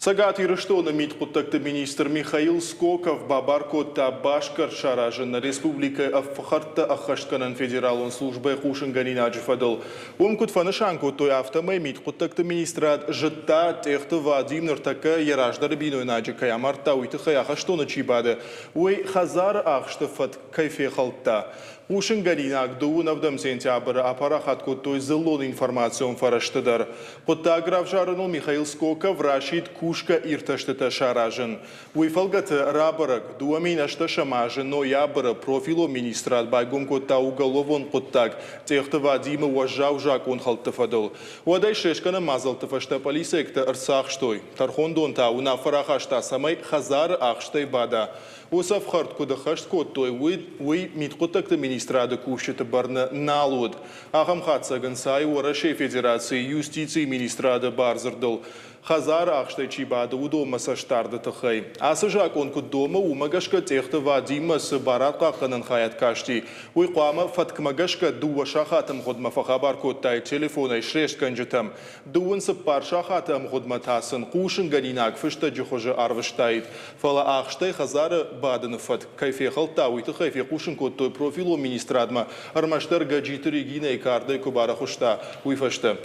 Сагат Ирыштона митхуттакты министр Михаил Скоков Бабаркота Башкар Шаражина Республика Афхарта Ахашканан федералон службы Хушинганин Аджифадл. Умкут фанашанку той автомай митхуттакты министрат житта техты Вадим Нуртака Яраждар Биной Наджика Ямарта Уйтыха Ахаштона Чибады. Уй Хазар Ахштафат Кайфе Халта. Хушинганин Агдуунавдам сентябрь апарахатку той зелон информацион фараштадар. Подтаграв жаранул Михаил Скоков Рашид Кушка ирташтата шаражен. Уйфалгата рабарак дуаминашта шамажен ноябра профило министрат байгумко та уголовон подтаг техта Вадима Уажжау Жакон халтафадол. Уадай шешкана мазалтафашта полисекта арсахштой. Тархондон та унафарахашта самай Хазар ахштай бада. Усав харт кудахашт коттой уй миткотакта министрада кушчата барна налуд. Ахам хатсаган сай уарашей федерации юстиции министрада барзардал. Хазар ахштай чибада удома саштарда тахай. Асажак он дома умагашка техта Вадима с барат каханан хаят кашти. Уй қуама фаткмагашка дуа шахатам ходма фахабар коттай телефонай шрешт канжатам. Дуан с пар шахатам ходма тасын кушин ганинак фышта джухожа арваштайт. Фала ахштай Хазара баданы фат кайфе халта уйты кайфе кушин коттой профилу министрадма армаштар гаджиты регина и карды кубара хушта уйфашта.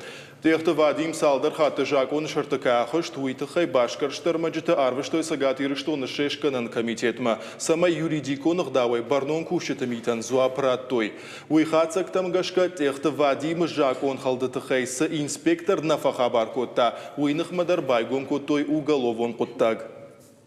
Техта Вадим Салдар хаты жакон шартакахыш туйтыхай башкарштар маджита арвыштой Сагат Ирыштона шешканан комитетма. Сама юридиконах давай барнон кушчатамитан зуапраттой. Уйхацак тамгашка техта Вадим жакон халдатыхай с инспектор нафахабар котта. Уйнах мадар байгом коттой уголовон коттаг.